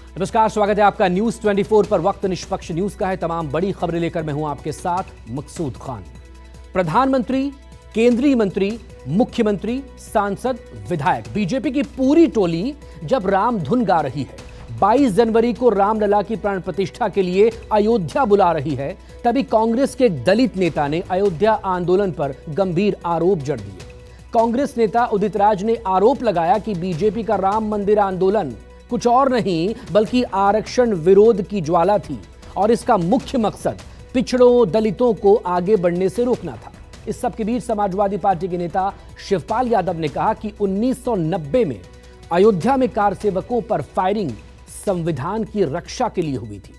नमस्कार, स्वागत है आपका न्यूज 24 पर। वक्त निष्पक्ष न्यूज का है। तमाम बड़ी खबरें लेकर मैं हूं आपके साथ मकसूद खान। प्रधानमंत्री, केंद्रीय मंत्री, मुख्यमंत्री, सांसद, विधायक, बीजेपी की पूरी टोली जब राम धुन गा रही है, 22 जनवरी को रामलला की प्राण प्रतिष्ठा के लिए अयोध्या बुला रही है, तभी कांग्रेस के एक दलित नेता ने अयोध्या आंदोलन पर गंभीर आरोप जड़ दिए। कांग्रेस नेता उदित राज ने आरोप लगाया कि बीजेपी का राम मंदिर आंदोलन कुछ और नहीं बल्कि आरक्षण विरोध की ज्वाला थी और इसका मुख्य मकसद पिछड़ों, दलितों को आगे बढ़ने से रोकना था। इस सब के बीच समाजवादी पार्टी के नेता शिवपाल यादव ने कहा कि 1990 में अयोध्या में कार सेवकों पर फायरिंग संविधान की रक्षा के लिए हुई थी।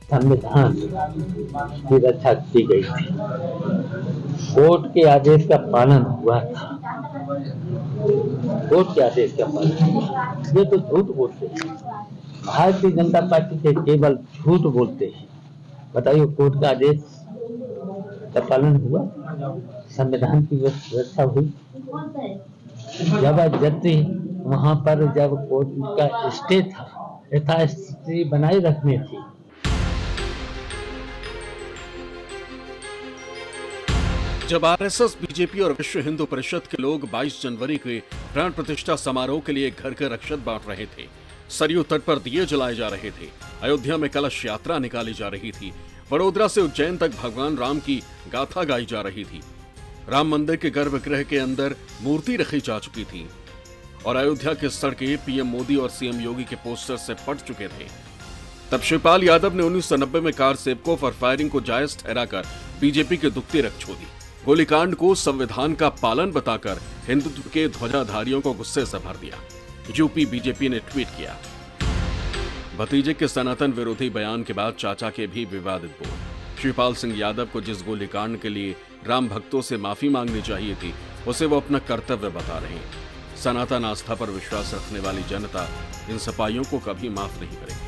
संविधान की रक्षा की गई थी, कोर्ट के आदेश का पालन हुआ था। कोर्ट के आदेश का पालन, ये तो झूठ बोलते हैं। भारतीय जनता पार्टी के केवल झूठ बोलते हैं। बताइए, कोर्ट का आदेश का पालन हुआ, संविधान की रक्षा हुई। जबरदस्ती वहां पर जब कोर्ट का स्टे था, यथास्थिति बनाए रखनी थी। जब आरएसएस, बीजेपी और विश्व हिंदू परिषद के लोग 22 जनवरी के प्राण प्रतिष्ठा समारोह के लिए घर घर अक्षत बांट रहे थे, सरयू तट पर दिए जलाए जा रहे थे, अयोध्या में कलश यात्रा निकाली जा रही थी, वडोदरा से उज्जैन तक भगवान राम की गाथा गाई जा रही थी, राम मंदिर के गर्भगृह के अंदर मूर्ति रखी जा चुकी थी और अयोध्या की सड़कें पीएम मोदी और सीएम योगी के पोस्टर से पट चुके थे, तब शिवपाल यादव ने 1990 में कार सेवकों पर फायरिंग को जायज ठहराकर बीजेपी के दुखती रख छोड़ी। गोलीकांड को संविधान का पालन बताकर हिंदुत्व के ध्वजाधारियों को गुस्से से भर दिया। यूपी बीजेपी ने ट्वीट किया, भतीजे के सनातन विरोधी बयान के बाद चाचा के भी विवादित बोल। शिवपाल सिंह यादव को जिस गोलीकांड के लिए राम भक्तों से माफी मांगनी चाहिए थी, उसे वो अपना कर्तव्य बता रहे हैं। सनातन आस्था पर विश्वास रखने वाली जनता इन सपाइयों को कभी माफ नहीं करेगी।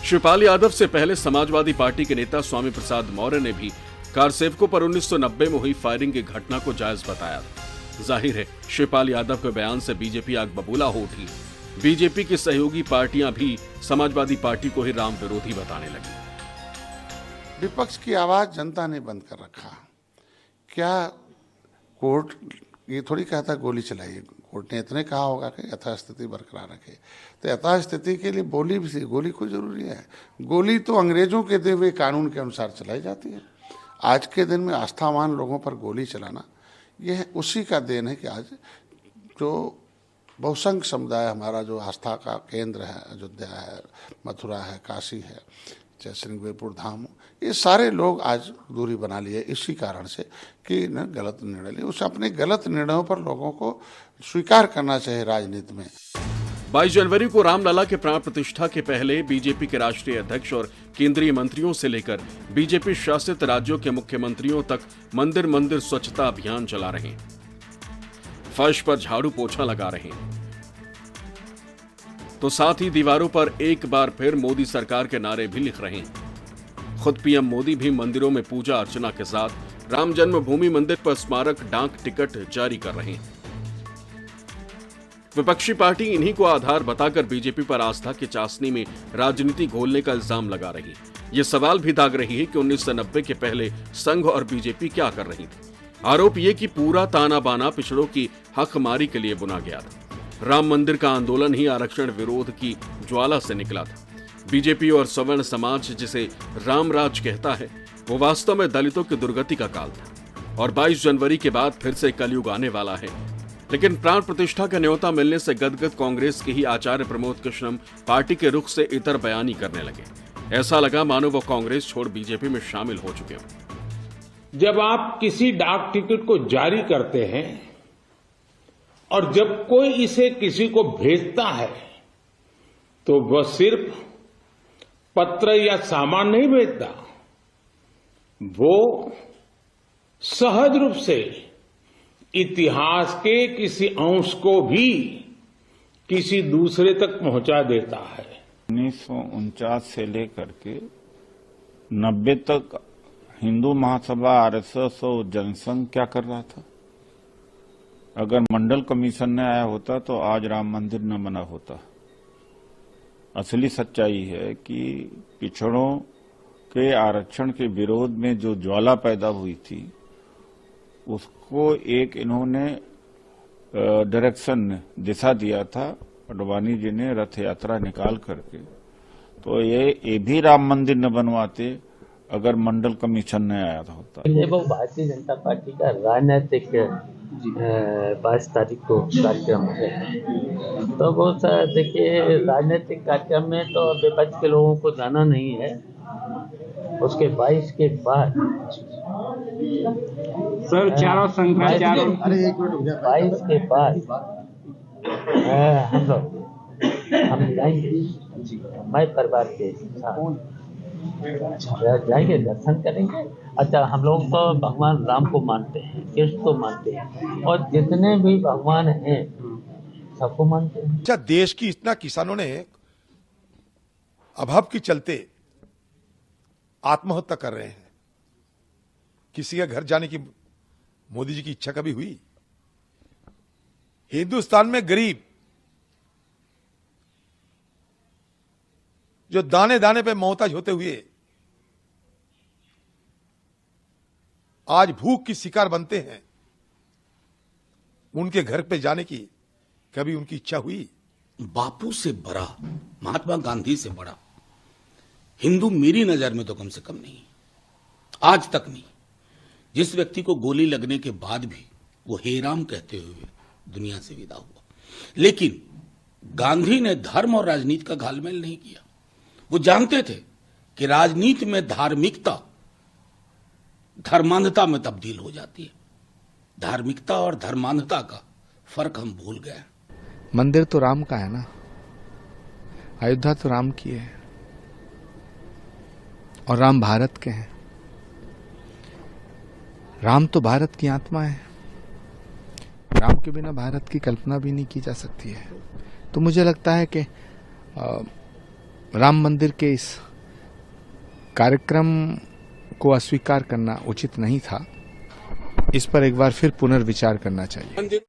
शिवपाल यादव से पहले समाजवादी पार्टी के नेता स्वामी प्रसाद मौर्य ने भी कार सेवकों पर 1990 में हुई फायरिंग की घटना को जायज बताया। जाहिर है, शिवपाल यादव के बयान से बीजेपी आग बबूला हो उठी। बीजेपी की सहयोगी पार्टियां भी समाजवादी पार्टी को ही राम विरोधी बताने लगी। विपक्ष की आवाज जनता ने बंद कर रखा। क्या कोर्ट ये थोड़ी कहता गोली चलाइए, कोर्ट ने इतने कहा होगा कि यथास्थिति बरकरार रखे। तो यथास्थिति के लिए गोली कोई जरूरी है? गोली तो अंग्रेजों के दिए हुए कानून के अनुसार चलाई जाती है। आज के दिन में आस्थावान लोगों पर गोली चलाना, यह उसी का देन है कि आज जो बहुसंख्य समुदाय, हमारा जो आस्था का केंद्र है, अयोध्या है, मथुरा है, काशी है, चाहे श्रृंगेरपुर धाम, ये सारे लोग आज दूरी बना लिए इसी कारण से कि न गलत निर्णय लिए। उस अपने गलत निर्णयों पर लोगों को स्वीकार करना चाहिए राजनीति में। 22 जनवरी को रामलला के प्राण प्रतिष्ठा के पहले बीजेपी के राष्ट्रीय अध्यक्ष और केंद्रीय मंत्रियों से लेकर बीजेपी शासित राज्यों के मुख्यमंत्रियों तक मंदिर मंदिर स्वच्छता अभियान चला रहे हैं, फर्श पर झाड़ू पोछा लगा रहे हैं, तो साथ ही दीवारों पर एक बार फिर मोदी सरकार के नारे भी लिख रहे हैं। खुद पीएम मोदी भी मंदिरों में पूजा अर्चना के साथ राम जन्मभूमि मंदिर पर स्मारक डाक टिकट जारी कर रहे हैं। विपक्षी पार्टी इन्हीं को आधार बताकर बीजेपी पर आस्था की चाशनी में राजनीति घोलने का इल्जाम लगा रही है। ये सवाल भी दाग रही है कि 1990 के पहले संघ और बीजेपी क्या कर रही थी। आरोप ये कि पूरा ताना बाना पिछड़ों की हकमारी के लिए बुना गया था। राम मंदिर का आंदोलन ही आरक्षण विरोध की ज्वाला से निकला था। बीजेपी और सवर्ण समाज जिसे रामराज कहता है, वो वास्तव में दलितों की दुर्गति का काल था और 22 जनवरी के बाद फिर से कलयुग आने वाला है। लेकिन प्राण प्रतिष्ठा का न्योता मिलने से गदगद कांग्रेस के ही आचार्य प्रमोद कृष्णम पार्टी के रुख से इतर बयानी करने लगे। ऐसा लगा मानो वो कांग्रेस छोड़ बीजेपी में शामिल हो चुके हों। जब आप किसी डाक टिकट को जारी करते हैं और जब कोई इसे किसी को भेजता है, तो वह सिर्फ पत्र या सामान नहीं भेजता, वो सहज रूप से इतिहास के किसी अंश को भी किसी दूसरे तक पहुंचा देता है। 1949 से लेकर के 90 तक हिंदू महासभा, आरएसएस और जनसंघ क्या कर रहा था? अगर मंडल कमीशन न आया होता तो आज राम मंदिर न बना होता। असली सच्चाई है कि पिछड़ों के आरक्षण के विरोध में जो ज्वाला पैदा हुई थी उसको एक इन्होंने डायरेक्शन दिशा दिया था अडवाणी जी ने रथ यात्रा निकाल करके। तो ये भी राम मंदिर न बनवाते अगर मंडल कमीशन न आया होता। ये वो भारतीय जनता पार्टी का राजनीतिक 22 तारीख को कार्यक्रम है। तो वो देखिए राजनीतिक कार्यक्रम में तो विपक्ष के लोगों को जाना नहीं है। उसके 22 के बाद सर चारों संख्या चारों 22 के बाद हम जाएंगे, मैं परिवार के साथ जाएंगे, दर्शन करेंगे। अच्छा, हम लोग तो भगवान राम को मानते हैं, कृष्ण को मानते हैं और जितने भी भगवान हैं सबको मानते हैं। अच्छा, देश की इतना किसानों ने अभाव के चलते आत्महत्या कर रहे हैं। किसी के घर जाने की मोदी जी की इच्छा कभी हुई? हिंदुस्तान में गरीब जो दाने दाने पे मोहताज होते हुए आज भूख की शिकार बनते हैं, उनके घर पे जाने की कभी उनकी इच्छा हुई? बापू से बड़ा, महात्मा गांधी से बड़ा हिंदू मेरी नजर में तो कम से कम नहीं, आज तक नहीं। जिस व्यक्ति को गोली लगने के बाद भी वो हे राम कहते हुए दुनिया से विदा हुआ, लेकिन गांधी ने धर्म और राजनीति का घालमेल नहीं किया। वो जानते थे कि राजनीति में धार्मिकता धर्मांधता में तब्दील हो जाती है। धार्मिकता और धर्मांधता का फर्क हम भूल गए। मंदिर तो राम का है ना, अयोध्या तो राम की है और राम भारत के हैं। राम तो भारत की आत्मा है, राम के बिना भारत की कल्पना भी नहीं की जा सकती है। तो मुझे लगता है कि राम मंदिर के इस कार्यक्रम को अस्वीकार करना उचित नहीं था। इस पर एक बार फिर पुनर्विचार करना चाहिए।